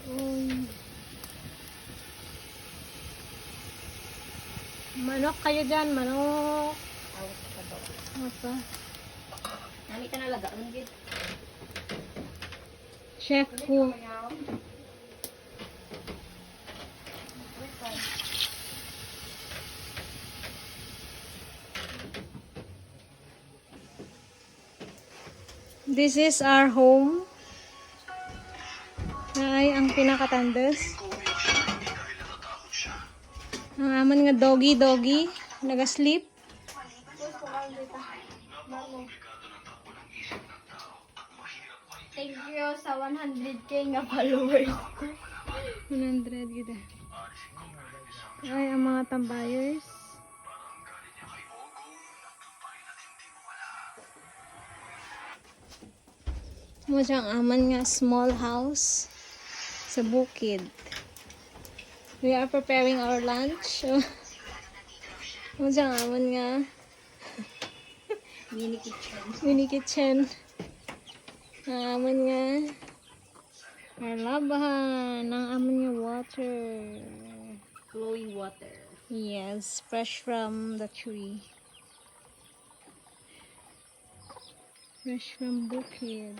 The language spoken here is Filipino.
Uy. Manok kayo dyan, manok. Apa? Nami ka nalaga. Anong gid? Chef ko. This is our home. Ay, ang pinakatandas. Ang aman nga doggy. Naga-sleep. Thank you sa 100k nga followers. 100 gida. Ay, ang mga tambayers. Mo siyang aman nga small house sa bukid. We are preparing our lunch. Mo siyang aman nga Mini kitchen. mini kitchen. Ang aman nga our labahan. Ang aman nga water. Flowing water. Yes, fresh from the tree. Fresh from bukid.